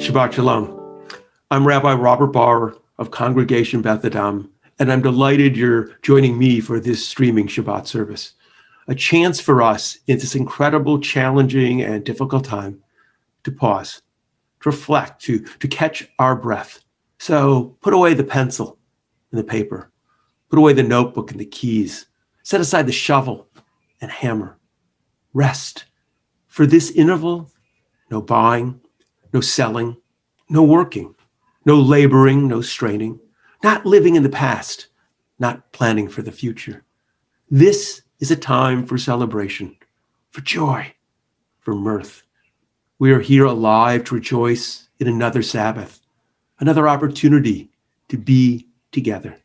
Shabbat Shalom. I'm Rabbi Robert Barr of Congregation Beth Adam, and I'm delighted you're joining me for this streaming Shabbat service. A chance for us in this incredible, challenging, and difficult time to pause, to reflect, to catch our breath. So put away the pencil and the paper, put away the notebook and the keys, set aside the shovel and hammer. Rest. For this interval, no buying, no selling, no working, no laboring, no straining, not living in the past, not planning for the future. This is a time for celebration, for joy, for mirth. We are here alive to rejoice in another Sabbath, another opportunity to be together,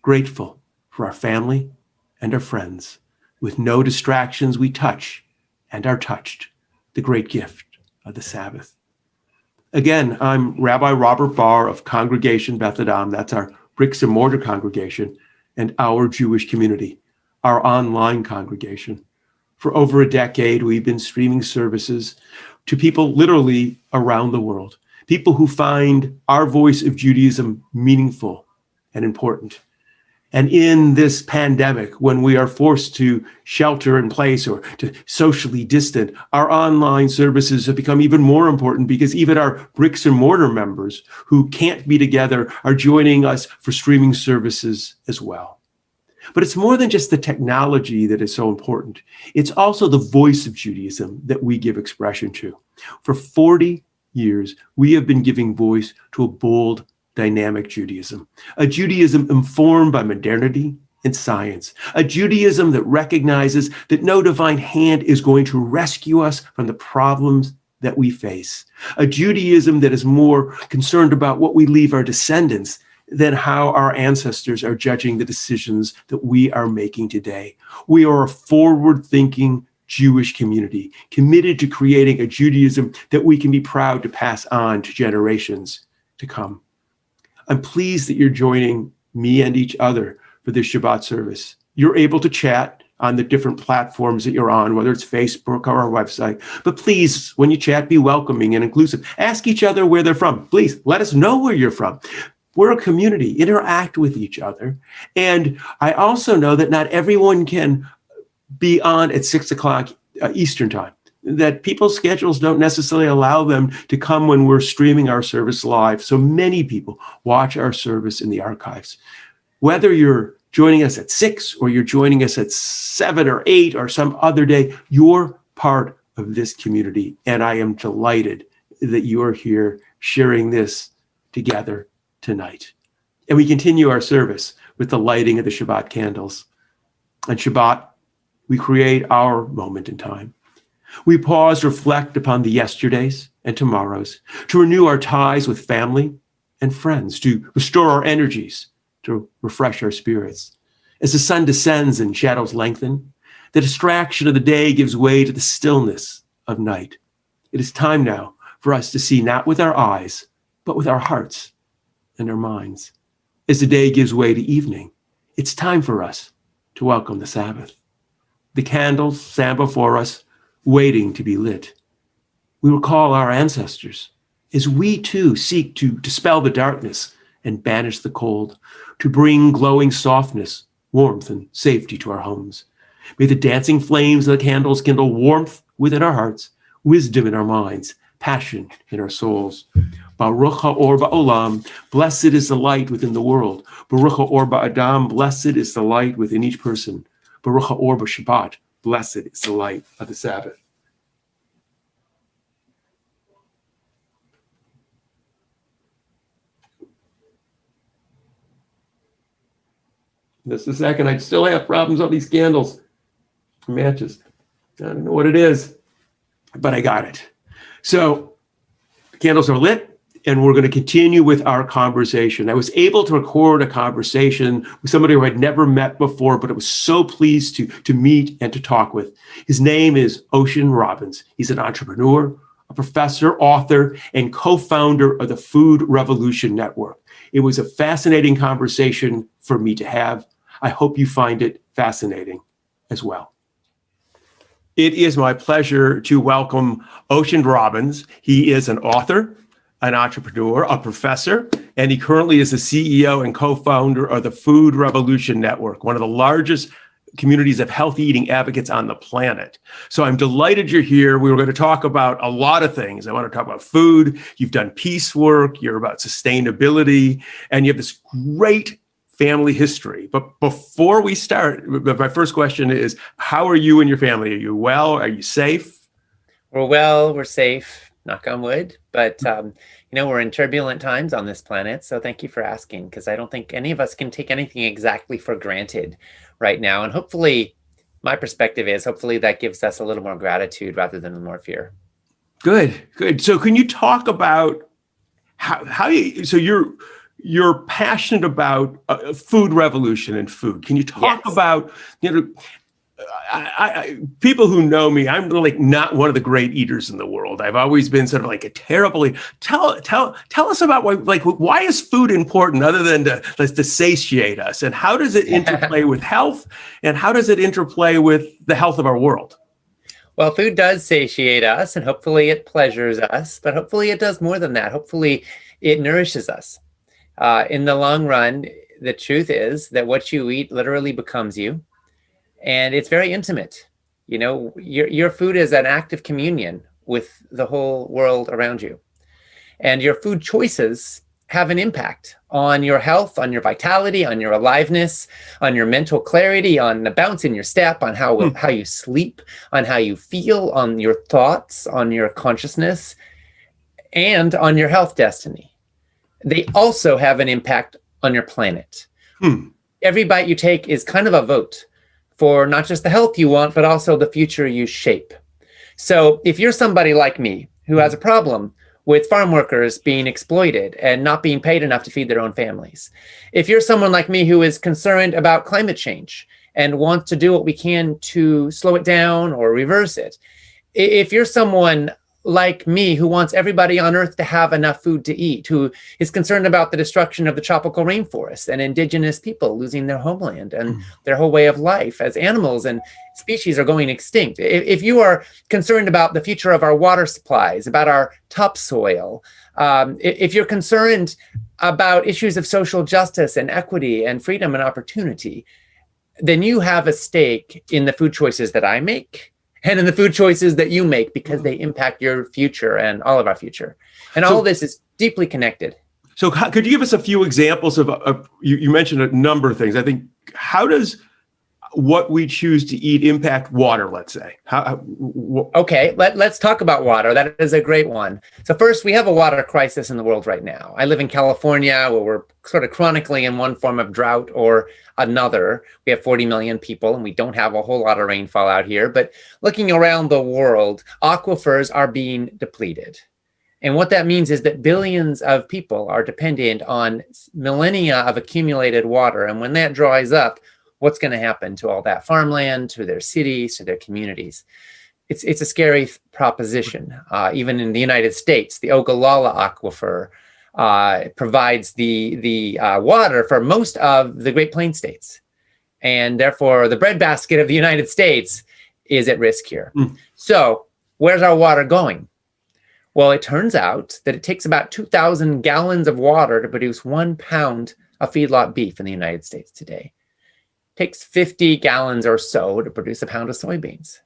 grateful for our family and our friends. With no distractions, we touch and are touched, the great gift of the Sabbath. Again, I'm Rabbi Robert Barr of Congregation Beth Adam. That's our bricks and mortar congregation and our Jewish community, our online congregation. For over a decade, we've been streaming services to people literally around the world, people who find our voice of Judaism meaningful and important. And in this pandemic, when we are forced to shelter in place or to socially distant, our online services have become even more important because even our bricks and mortar members who can't be together are joining us for streaming services as well. But it's more than just the technology that is so important. It's also the voice of Judaism that we give expression to. For 40 years, we have been giving voice to a bold, dynamic Judaism, a Judaism informed by modernity and science, a Judaism that recognizes that no divine hand is going to rescue us from the problems that we face, a Judaism that is more concerned about what we leave our descendants than how our ancestors are judging the decisions that we are making today. We are a forward-thinking Jewish community committed to creating a Judaism that we can be proud to pass on to generations to come. I'm pleased that you're joining me and each other for this Shabbat service. You're able to chat on the different platforms that you're on, whether it's Facebook or our website. But please, when you chat, be welcoming and inclusive. Ask each other where they're from. Please let us know where you're from. We're a community. Interact with each other. And I also know that not everyone can be on at 6 o'clock Eastern time, that people's schedules don't necessarily allow them to come when we're streaming our service live. So many people watch our service in the archives. Whether you're joining us at 6 or you're joining us at 7 or 8 or some other day, you're part of this community. And I am delighted that you are here sharing this together tonight. And we continue our service with the lighting of the Shabbat candles. On Shabbat, we create our moment in time. We pause, reflect upon the yesterdays and tomorrows, to renew our ties with family and friends, to restore our energies, to refresh our spirits. As the sun descends and shadows lengthen, the distraction of the day gives way to the stillness of night. It is time now for us to see not with our eyes, but with our hearts and our minds. As the day gives way to evening, it's time for us to welcome the Sabbath. The candles stand before us, waiting to be lit. We recall our ancestors as we too seek to dispel the darkness and banish the cold, to bring glowing softness, warmth, and safety to our homes. May the dancing flames of the candles kindle warmth within our hearts, wisdom in our minds, passion in our souls. Baruch ha'or ba'olam, blessed is the light within the world. Baruch ha'or ba'adam, blessed is the light within each person. Baruch ha'or b'Shabbat, blessed is the light of the Sabbath. Just a second, I still have problems on these candles. Matches. I don't know what it is, but I got it. So the candles are lit, and we're going to continue with our conversation. I was able to record a conversation with somebody who I'd never met before, but I was so pleased to meet and to talk with. His name is Robbins. He's an entrepreneur, a professor, author, and co-founder of the Food Revolution Network. It was a fascinating conversation for me to have. I hope you find it fascinating as well. It is my pleasure to welcome Robbins. He is an author, an entrepreneur, a professor, and he currently is the CEO and co-founder of the Food Revolution Network, one of the largest communities of healthy eating advocates on the planet. So I'm delighted you're here. We were going to talk about a lot of things. I want to talk about food. You've done peace work. You're about sustainability, and you have this great family history. But before we start, my first question is, how are you and your family? Are you well? Are you safe? We're well, we're safe, knock on wood. But, we're in turbulent times on this planet. So thank you for asking, because I don't think any of us can take anything exactly for granted right now. And hopefully, my perspective is, hopefully that gives us a little more gratitude rather than more fear. Good. So can you talk about so you're passionate about food revolution and food. Can you talk about, people who know me, I'm like not one of the great eaters in the world. I've always been sort of like a terribly, tell us about why is food important other than to satiate us? And how does it interplay with health? And how does it interplay with the health of our world? Well, food does satiate us, and hopefully it pleasures us, but hopefully it does more than that. Hopefully it nourishes us. In the long run, the truth is that what you eat literally becomes you. And it's very intimate. Your food is an act of communion with the whole world around you. And your food choices have an impact on your health, on your vitality, on your aliveness, on your mental clarity, on the bounce in your step, on how you sleep, on how you feel, on your thoughts, on your consciousness, and on your health destiny. They also have an impact on your planet. Every bite you take is kind of a vote for not just the health you want, but also the future you shape. So if you're somebody like me who has a problem with farm workers being exploited and not being paid enough to feed their own families, if you're someone like me who is concerned about climate change and wants to do what we can to slow it down or reverse it, if you're someone like me who wants everybody on Earth to have enough food to eat, who is concerned about the destruction of the tropical rainforests and indigenous people losing their homeland and their whole way of life as animals and species are going extinct. If you are concerned about the future of our water supplies, about our topsoil, if you're concerned about issues of social justice and equity and freedom and opportunity, then you have a stake in the food choices that I make and in the food choices that you make, because they impact your future and all of our future. And all of this is deeply connected. So could you give us a few examples of you mentioned a number of things. I think, how does what we choose to eat impact water, let's say? Okay, let's talk about water. That is a great one. So first, we have a water crisis in the world right now. I live in California, where we're sort of chronically in one form of drought or another. We have 40 million people, and we don't have a whole lot of rainfall out here. But looking around the world, aquifers are being depleted. And what that means is that billions of people are dependent on millennia of accumulated water. And when that dries up, what's going to happen to all that farmland, to their cities, to their communities? It's a scary proposition. Even in the United States, the Ogallala Aquifer provides the water for most of the Great Plains states. And therefore, the breadbasket of the United States is at risk here. So where's our water going? Well, it turns out that it takes about 2,000 gallons of water to produce 1 pound of feedlot beef in the United States today. Takes 50 gallons or so to produce a pound of soybeans.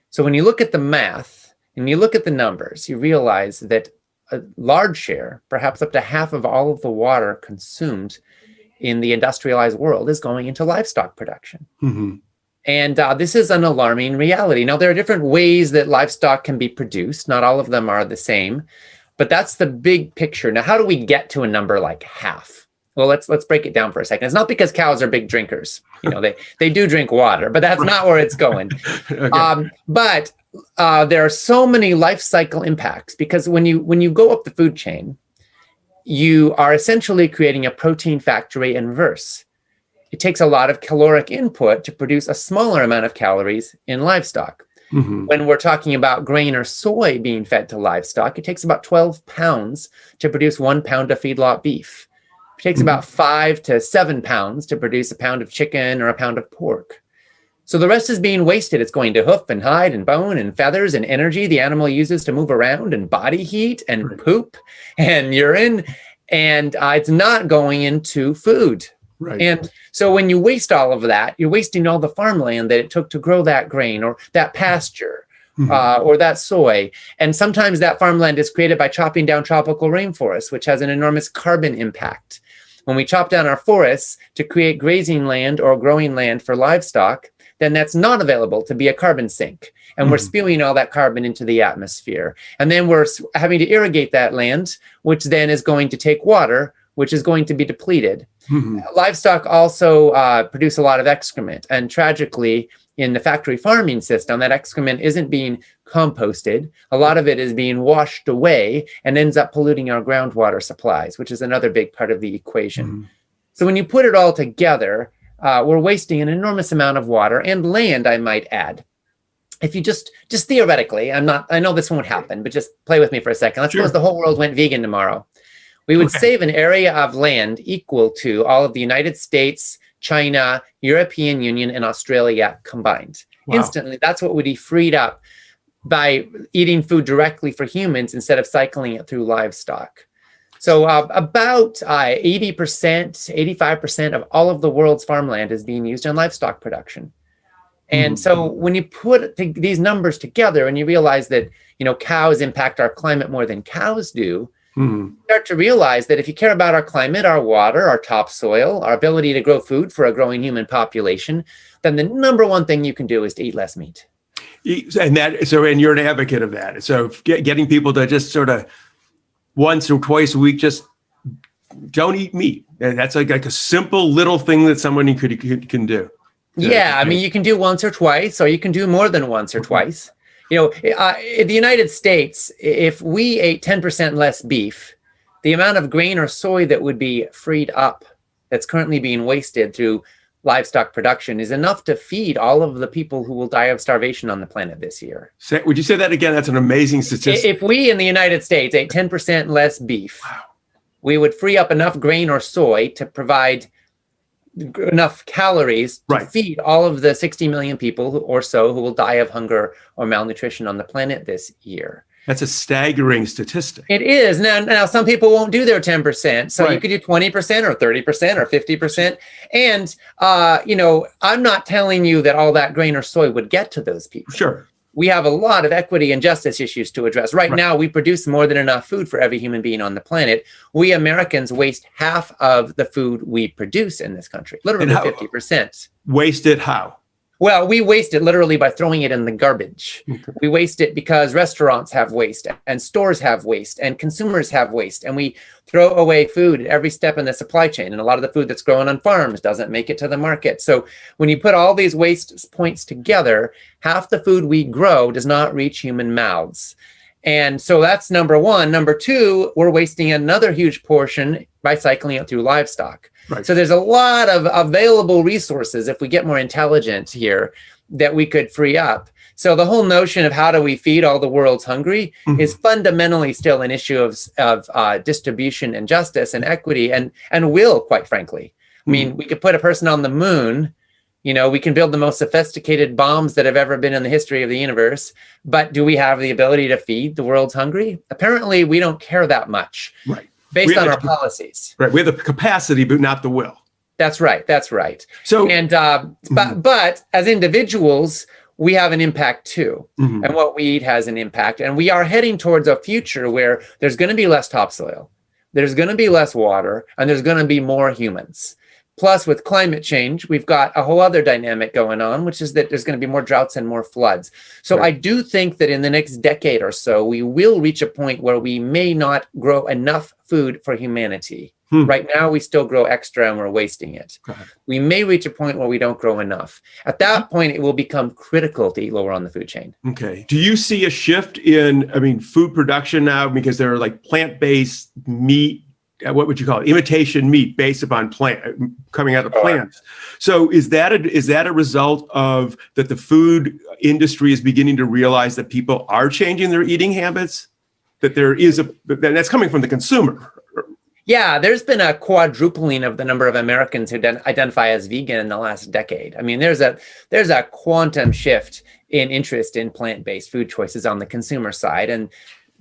So when you look at the math and you look at the numbers, you realize that a large share, perhaps up to half of all of the water consumed in the industrialized world, is going into livestock production. And this is an alarming reality. Now, there are different ways that livestock can be produced. Not all of them are the same, but that's the big picture. Now, how do we get to a number like half? Well, let's break it down for a second. It's not because cows are big drinkers. They do drink water, but that's not where it's going. Okay. But there are so many life cycle impacts, because when you go up the food chain, you are essentially creating a protein factory in reverse. It takes a lot of caloric input to produce a smaller amount of calories in livestock. When we're talking about grain or soy being fed to livestock, it takes about 12 pounds to produce 1 pound of feedlot beef. It takes about 5 to 7 pounds to produce a pound of chicken or a pound of pork. So the rest is being wasted. It's going to hoof and hide and bone and feathers and energy the animal uses to move around and body heat and poop and urine. And it's not going into food. Right. And so when you waste all of that, you're wasting all the farmland that it took to grow that grain or that pasture or that soy. And sometimes that farmland is created by chopping down tropical rainforests, which has an enormous carbon impact. When we chop down our forests to create grazing land or growing land for livestock, then that's not available to be a carbon sink. And we're spewing all that carbon into the atmosphere. And then we're having to irrigate that land, which then is going to take water, which is going to be depleted. Livestock also produce a lot of excrement. And tragically, in the factory farming system, that excrement isn't being composted. A lot of it is being washed away and ends up polluting our groundwater supplies, which is another big part of the equation. So when you put it all together, we're wasting an enormous amount of water and land, I might add. If you just theoretically, I know this won't happen, but just play with me for a second. Let's suppose the whole world went vegan tomorrow. We would save an area of land equal to all of the United States, China, European Union, and Australia combined. Instantly, that's what would be freed up by eating food directly for humans instead of cycling it through livestock. So about 80%, 85% of all of the world's farmland is being used in livestock production. And so when you put these numbers together and you realize that, cows impact our climate more than cows do, you start to realize that if you care about our climate, our water, our topsoil, our ability to grow food for a growing human population, then the number one thing you can do is to eat less meat. And you're an advocate of that. So getting people to just sort of once or twice a week, just don't eat meat. And that's like a simple little thing that someone can do. Yeah, I mean, you can do once or twice, or you can do more than once or twice. In the United States, if we ate 10% less beef, the amount of grain or soy that would be freed up that's currently being wasted through livestock production is enough to feed all of the people who will die of starvation on the planet this year. Would you say that again? That's an amazing statistic. If we in the United States ate 10% less beef, we would free up enough grain or soy to provide enough calories to feed all of the 60 million people or so who will die of hunger or malnutrition on the planet this year. That's a staggering statistic. It is. Now some people won't do their 10%. So you could do 20% or 30% or 50%. And, I'm not telling you that all that grain or soy would get to those people. Sure. We have a lot of equity and justice issues to address. Right now, we produce more than enough food for every human being on the planet. We Americans waste half of the food we produce in this country, literally 50%. Waste it how? Well, we waste it literally by throwing it in the garbage. We waste it because restaurants have waste and stores have waste and consumers have waste. And we throw away food at every step in the supply chain. And a lot of the food that's grown on farms doesn't make it to the market. So when you put all these waste points together, half the food we grow does not reach human mouths. And so that's number one. Number two, we're wasting another huge portion by cycling it through livestock. So there's a lot of available resources if we get more intelligent here that we could free up. So the whole notion of how do we feed all the world's hungry is fundamentally still an issue of distribution and justice and equity and will, quite frankly. I mean, we could put a person on the moon. We can build the most sophisticated bombs that have ever been in the history of the universe. But do we have the ability to feed the world's hungry? Apparently, we don't care that much. Based on our policies. We have the capacity, but not the will. That's right. So, and but as individuals, we have an impact too. And what we eat has an impact. And we are heading towards a future where there's going to be less topsoil, there's going to be less water, and there's going to be more humans. Plus, with climate change, we've got a whole other dynamic going on, which is that there's going to be more droughts and more floods. So I do think that in the next decade or so, we will reach a point where we may not grow enough food for humanity. Right now, we still grow extra and we're wasting it. We may reach a point where we don't grow enough. At that point, it will become critical to eat lower on the food chain. Okay. Do you see a shift in, food production now? Because there are like plant-based meat, what would you call it? Imitation meat based upon coming out of plants. So is that a result of that the food industry is beginning to realize that people are changing their eating habits? That there is that's coming from the consumer. Yeah, there's been a quadrupling of the number of Americans who identify as vegan in the last decade. I mean, there's a quantum shift in interest in plant-based food choices on the consumer side, and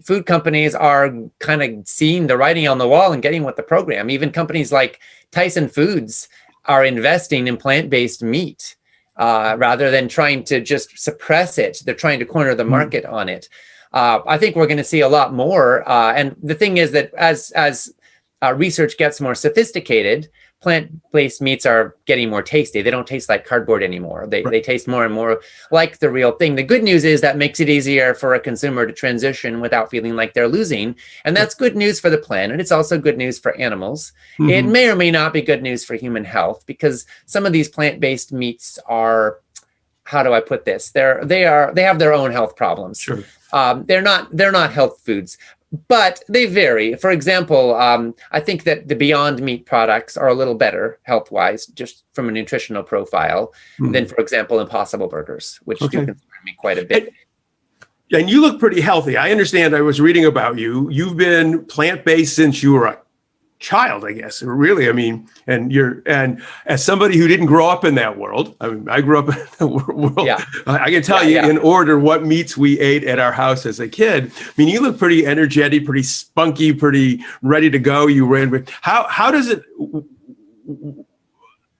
food companies are kind of seeing the writing on the wall and getting with the program. Even companies like Tyson Foods are investing in plant-based meat rather than trying to just suppress it. They're trying to corner the market on it. I think we're going to see a lot more. And the thing is that as research gets more sophisticated, plant-based meats are getting more tasty. They don't taste like cardboard anymore. They taste more and more like the real thing. The good news is that makes it easier for a consumer to transition without feeling like they're losing. And that's good news for the planet. It's also good news for animals. It may or may not be good news for human health, because some of these plant-based meats are, how do I put this? They have their own health problems. Sure. They're not health foods, but they vary. For example, I think that the Beyond Meat products are a little better health-wise, just from a nutritional profile, than, for example, Impossible Burgers, which do concern me quite a bit. And you look pretty healthy. I understand. I was reading about you. You've been plant-based since you were a child, I guess. Really, I mean, and as somebody who didn't grow up in that world, I mean, I grew up in the world. Yeah. I can tell you in order what meats we ate at our house as a kid. I mean, you look pretty energetic, pretty spunky, pretty ready to go. You ran with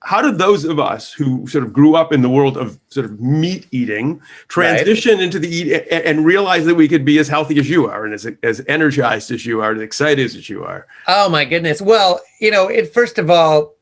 how did those of us who sort of grew up in the world of sort of meat eating transition into the and realize that we could be as healthy as you are and as energized as you are and excited as you are? Oh my goodness. Well, first of all,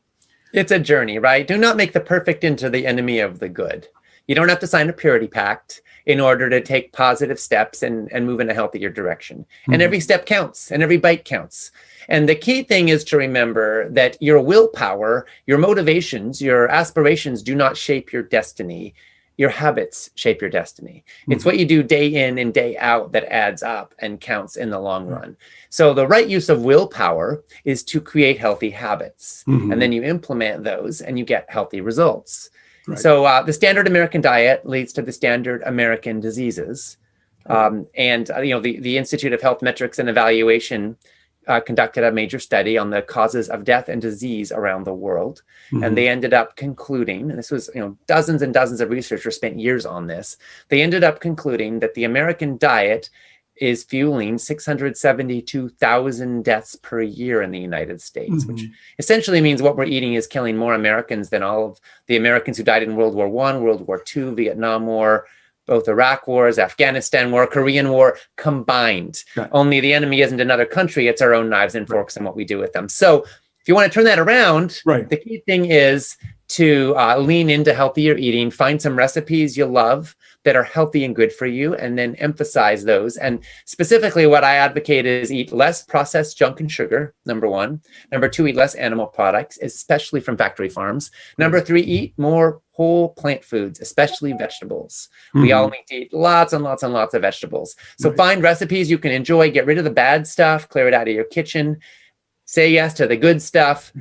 it's a journey, right? Do not make the perfect into the enemy of the good. You don't have to sign a purity pact in order to take positive steps and move in a healthier direction. And every step counts and every bite counts. And the key thing is to remember that your willpower, your motivations, your aspirations do not shape your destiny. Your habits shape your destiny. It's what you do day in and day out that adds up and counts in the long run. So the right use of willpower is to create healthy habits. And then you implement those and you get healthy results. Right. So the standard American diet leads to the standard American diseases. The Institute of Health Metrics and Evaluation conducted a major study on the causes of death and disease around the world. And they ended up concluding, and this was, dozens and dozens of researchers spent years on this. They ended up concluding that the American diet is fueling 672,000 deaths per year in the United States, which essentially means what we're eating is killing more Americans than all of the Americans who died in World War I, World War II, Vietnam War, both Iraq wars, Afghanistan war, Korean war combined. Right. Only the enemy isn't another country, it's our own knives and forks and what we do with them. So if you want to turn that around, the key thing is to lean into healthier eating, find some recipes you love that are healthy and good for you, and then emphasize those. And specifically what I advocate is eat less processed junk and sugar, number one. Number two, eat less animal products, especially from factory farms. Number three, eat more whole plant foods, especially vegetables. We all need to eat lots and lots and lots of vegetables. So find recipes you can enjoy, get rid of the bad stuff, clear it out of your kitchen, say yes to the good stuff.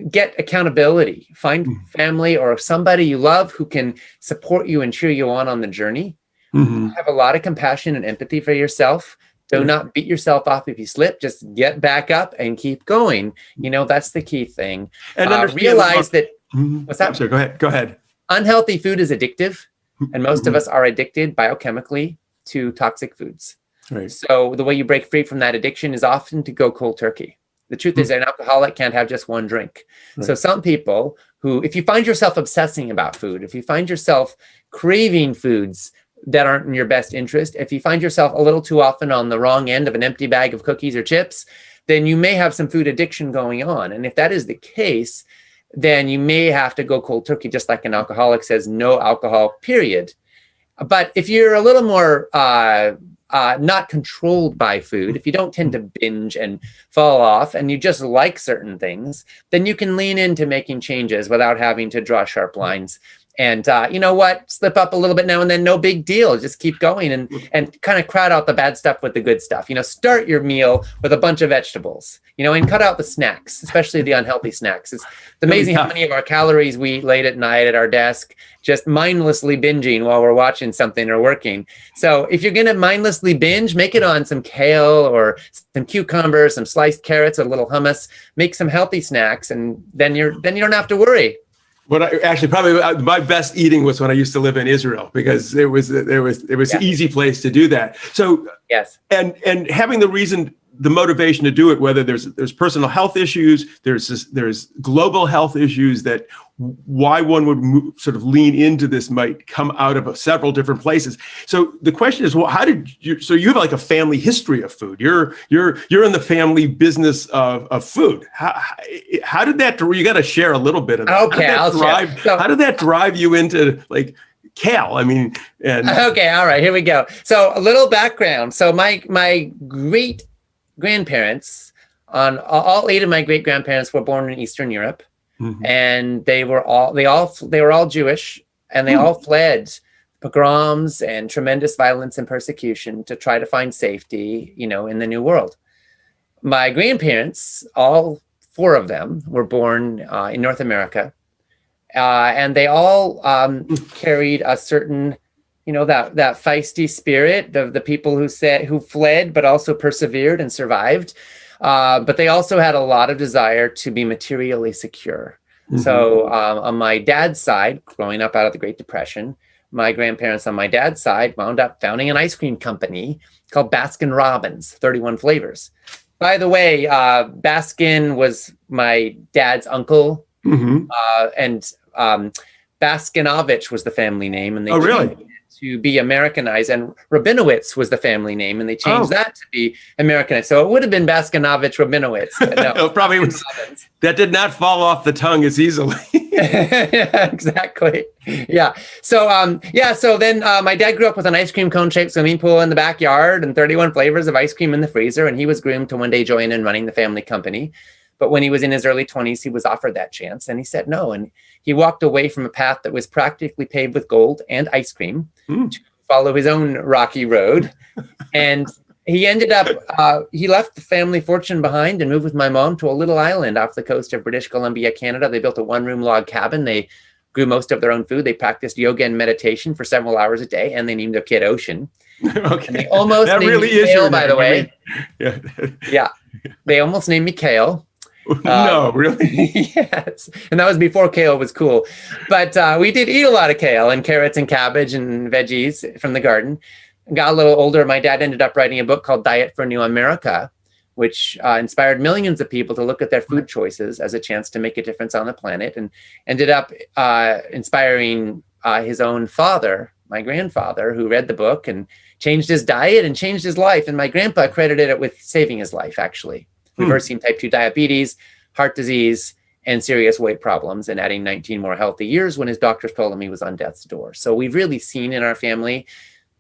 Get accountability. Find family or somebody you love who can support you and cheer you on the journey. Have a lot of compassion and empathy for yourself. Do not beat yourself up if you slip. Just get back up and keep going. That's the key thing. And realize that. What's that? Sorry, go ahead. Unhealthy food is addictive, and most of us are addicted biochemically to toxic foods. Right. So the way you break free from that addiction is often to go cold turkey. The truth is, an alcoholic can't have just one drink. Right. So some people who, if you find yourself obsessing about food, if you find yourself craving foods that aren't in your best interest, if you find yourself a little too often on the wrong end of an empty bag of cookies or chips, then you may have some food addiction going on. And if that is the case, then you may have to go cold turkey, just like an alcoholic says, no alcohol, period. But if you're a little more not controlled by food, if you don't tend to binge and fall off and you just like certain things, then you can lean into making changes without having to draw sharp lines. And you know what? Slip up a little bit now and then, no big deal. Just keep going and kind of crowd out the bad stuff with the good stuff. Start your meal with a bunch of vegetables, and cut out the snacks, especially the unhealthy snacks. It's amazing how many of our calories we eat late at night at our desk, just mindlessly binging while we're watching something or working. So if you're going to mindlessly binge, make it on some kale or some cucumbers, some sliced carrots, a little hummus. Make some healthy snacks, and then you don't have to worry. Probably my best eating was when I used to live in Israel, because it was an easy place to do that. So yes, and having the motivation to do it, whether there's personal health issues, there's global health issues, that why one would sort of lean into this might come out of several different places. So the question is, well, how did you? So you have like a family history of food. You're in the family business of food. How did that? You got to share a little bit of that. Okay, I'll share. So, how did that drive you into like kale? Okay, all right, here we go. So a little background. So my great grandparents, all 8 of my great grandparents were born in Eastern Europe. Mm-hmm. And they were all Jewish, and they all fled pogroms and tremendous violence and persecution to try to find safety, in the New World. My grandparents, all 4 of them, were born in North America, and they all carried a certain, that feisty spirit of the people who fled but also persevered and survived. But they also had a lot of desire to be materially secure. Mm-hmm. So on my dad's side, growing up out of the Great Depression, my grandparents on my dad's side wound up founding an ice cream company called Baskin Robbins, 31 flavors. By the way, Baskin was my dad's uncle, mm-hmm. And Baskinovich was the family name. And they really? To be Americanized, and Rabinowitz was the family name, and they changed that to be Americanized. So it would have been Baskinovich Rabinowitz. No, probably was. That did not fall off the tongue as easily. Yeah, exactly. Yeah. So So then my dad grew up with an ice cream cone-shaped swimming pool in the backyard and 31 flavors of ice cream in the freezer, and he was groomed to one day join in running the family company. But when he was in his early 20s, he was offered that chance, and he said no. And he walked away from a path that was practically paved with gold and ice cream to follow his own rocky road. And he ended up, he left the family fortune behind and moved with my mom to a little island off the coast of British Columbia, Canada. They built a 1-room log cabin. They grew most of their own food. They practiced yoga and meditation for several hours a day, and they named their kid Ocean. Okay. And they almost that named really me is Kale, your by the way. Yeah. Yeah. They almost named me Kale. No, really? Yes. And that was before kale was cool. But we did eat a lot of kale and carrots and cabbage and veggies from the garden. Got a little older. My dad ended up writing a book called Diet for New America, which inspired millions of people to look at their food choices as a chance to make a difference on the planet, and ended up inspiring his own father, my grandfather, who read the book and changed his diet and changed his life. And my grandpa credited it with saving his life, actually. Reversing type 2 diabetes, heart disease, and serious weight problems, and adding 19 more healthy years when his doctors told him he was on death's door. So we've really seen in our family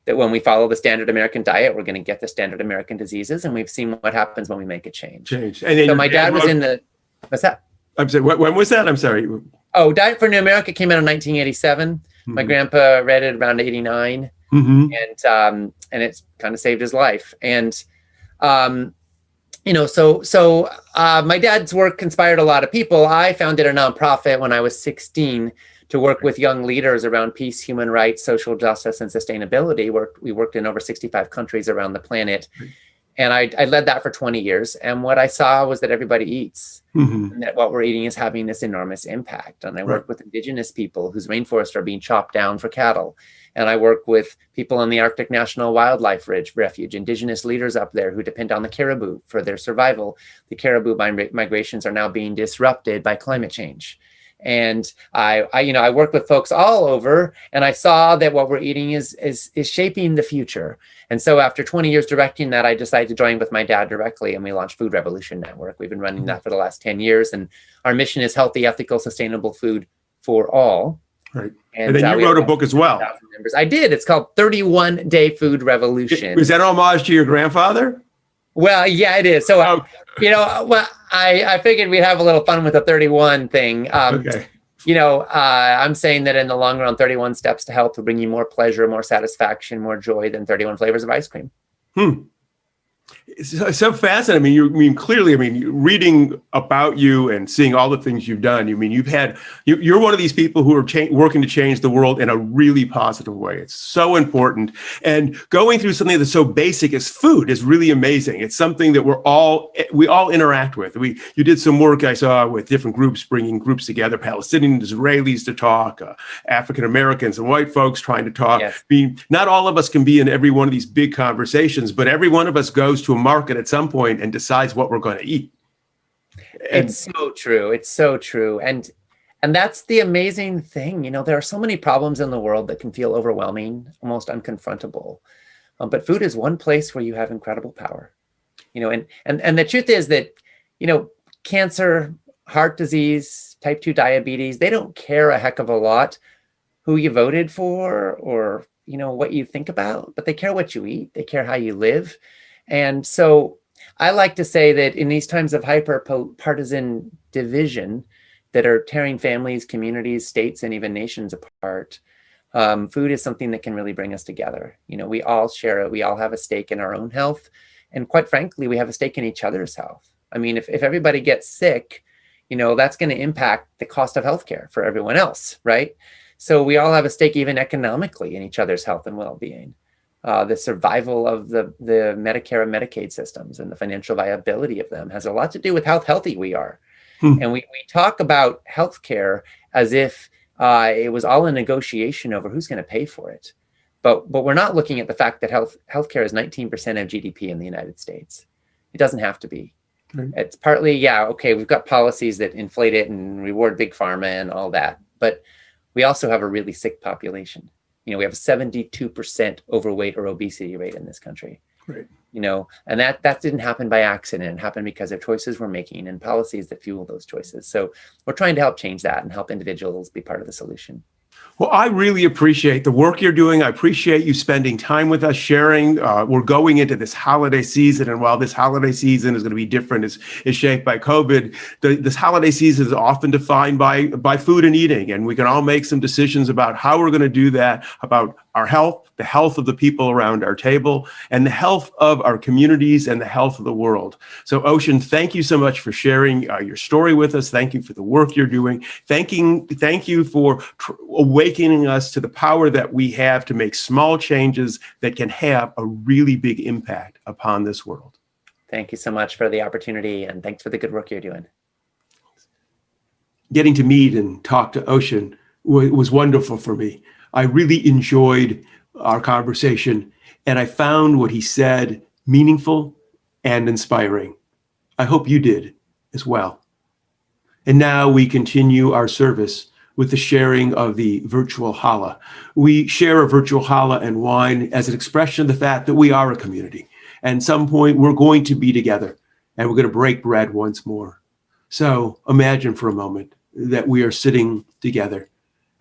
that when we follow the standard American diet, we're going to get the standard American diseases, and we've seen what happens when we make a change. And so my dad was in the, what's that? I'm sorry, when was that? I'm sorry. Oh, Diet for New America came out in 1987. Mm-hmm. My grandpa read it around 89, mm-hmm. And it kind of saved his life. And, so my dad's work inspired a lot of people. I founded a nonprofit when I was 16 to work with young leaders around peace, human rights, social justice, and sustainability. We worked in over 65 countries around the planet. And I led that for 20 years. And what I saw was that everybody eats, mm-hmm. and that what we're eating is having this enormous impact. And I work with indigenous people whose rainforests are being chopped down for cattle. And I work with people in the Arctic National Wildlife Refuge, indigenous leaders up there who depend on the caribou for their survival. The caribou migrations are now being disrupted by climate change. And I work with folks all over, and I saw that what we're eating is shaping the future. And so after 20 years directing that, I decided to join with my dad directly, and we launched Food Revolution Network. We've been running that for the last 10 years, and our mission is healthy, ethical, sustainable food for all. Right. And then you wrote a book as well. I did. It's called 31 Day Food Revolution. Was that homage to your grandfather? Well, yeah, it is. So, I figured we'd have a little fun with the 31 thing. Okay. I'm saying that in the long run, 31 steps to health will bring you more pleasure, more satisfaction, more joy than 31 flavors of ice cream. It's so fascinating. Clearly, reading about you and seeing all the things you've done, you're one of these people who are working to change the world in a really positive way. It's so important. And going through something that's so basic as food is really amazing. It's something that we all interact with. You did some work I saw with different groups, bringing groups together, Palestinians, Israelis to talk, African Americans and white folks trying to talk. Yes. Not all of us can be in every one of these big conversations, but every one of us goes to a market at some point and decides what we're going to eat. It's so true. It's so true. And that's the amazing thing. There are so many problems in the world that can feel overwhelming, almost unconfrontable. But food is one place where you have incredible power. And the truth is that, cancer, heart disease, type 2 diabetes, they don't care a heck of a lot who you voted for or, what you think about, but they care what you eat. They care how you live. And so I like to say that in these times of hyper-partisan division that are tearing families, communities, states, and even nations apart, food is something that can really bring us together. We all share it. We all have a stake in our own health. And quite frankly, we have a stake in each other's health. If everybody gets sick, that's going to impact the cost of healthcare for everyone else, right? So we all have a stake even economically in each other's health and well-being. The survival of the Medicare and Medicaid systems and the financial viability of them has a lot to do with how healthy we are. And we talk about healthcare as if it was all a negotiation over who's going to pay for it. But we're not looking at the fact that healthcare is 19% of GDP in the United States. It doesn't have to be. Right. It's partly, we've got policies that inflate it and reward big pharma and all that. But we also have a really sick population. We have a 72% overweight or obesity rate in this country. Right. And that didn't happen by accident. It happened because of choices we're making and policies that fuel those choices. So we're trying to help change that and help individuals be part of the solution. Well, I really appreciate the work you're doing. I appreciate you spending time with us, sharing. We're going into this holiday season, and while this holiday season is going to be different, is shaped by COVID, this holiday season is often defined by food and eating, and we can all make some decisions about how we're going to do that, about our health, the health of the people around our table, and the health of our communities and the health of the world. So, Ocean, thank you so much for sharing your story with us. Thank you for the work you're doing. Thank you for awakening us to the power that we have to make small changes that can have a really big impact upon this world. Thank you so much for the opportunity, and thanks for the good work you're doing. Getting to meet and talk to Ocean was wonderful for me. I really enjoyed our conversation, and I found what he said meaningful and inspiring. I hope you did as well. And now we continue our service with the sharing of the virtual challah. We share a virtual challah and wine as an expression of the fact that we are a community. And at some point, we're going to be together, and we're going to break bread once more. So imagine for a moment that we are sitting together.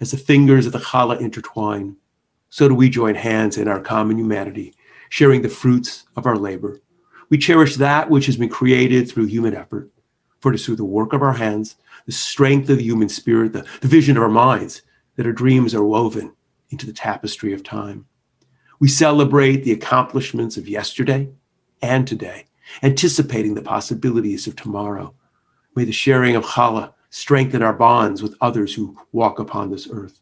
As the fingers of the challah intertwine, so do we join hands in our common humanity, sharing the fruits of our labor. We cherish that which has been created through human effort, for it is through the work of our hands, the strength of the human spirit, the vision of our minds, that our dreams are woven into the tapestry of time. We celebrate the accomplishments of yesterday and today, anticipating the possibilities of tomorrow. May the sharing of challah strengthen our bonds with others who walk upon this earth.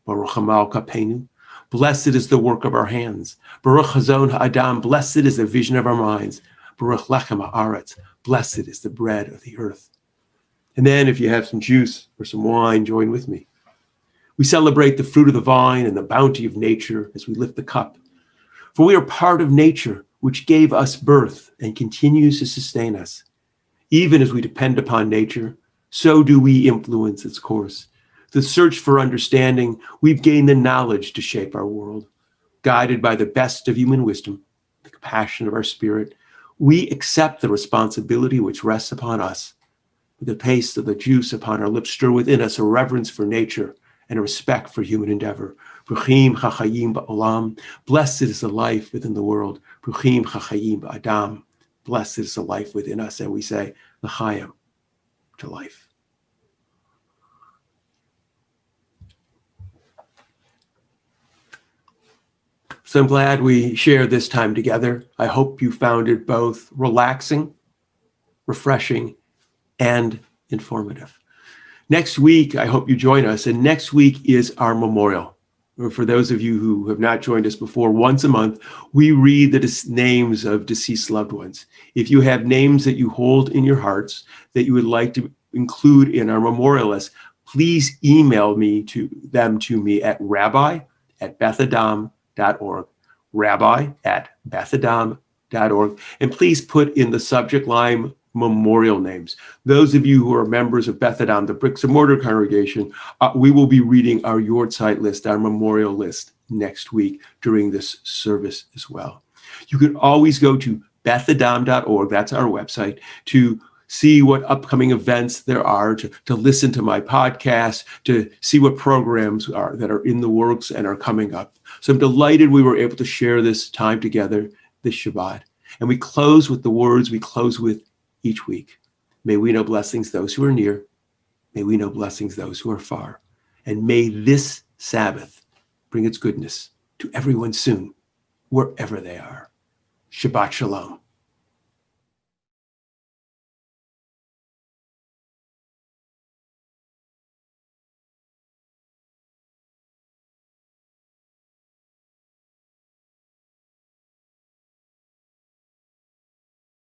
Baruch Hamal Kapenu, blessed is the work of our hands. Baruch Hazon Ha'adam, blessed is the vision of our minds. Baruch Lechem Ha'aretz, blessed is the bread of the earth. And then if you have some juice or some wine, join with me. We celebrate the fruit of the vine and the bounty of nature as we lift the cup. For we are part of nature, which gave us birth and continues to sustain us. Even as we depend upon nature, so do we influence its course. The search for understanding, we've gained the knowledge to shape our world. Guided by the best of human wisdom, the compassion of our spirit, we accept the responsibility which rests upon us. With the taste of the juice upon our lips, stir within us a reverence for nature and a respect for human endeavor. Bruchim chachayim ba'olam, blessed is the life within the world. Bruchim chachayim ba'adam, blessed is the life within us. And we say, l'chaim, to life. So I'm glad we shared this time together. I hope you found it both relaxing, refreshing, and informative. Next week, I hope you join us. And next week is our memorial. For those of you who have not joined us before, once a month, we read the names of deceased loved ones. If you have names that you hold in your hearts that you would like to include in our memorial list, please email them to me at rabbi@bethadam.org, rabbi@bethadam.org. And please put in the subject line memorial names. Those of you who are members of Beth Adam, the bricks and mortar congregation, we will be reading our yahrzeit list, our memorial list next week during this service as well. You can always go to bethadam.org, that's our website, to see what upcoming events there are, to listen to my podcast, to see what programs are that are in the works and are coming up. So I'm delighted we were able to share this time together this Shabbat. And we close with the words we close with each week. May we know blessings those who are near. May we know blessings those who are far. And may this Sabbath bring its goodness to everyone soon, wherever they are. Shabbat Shalom.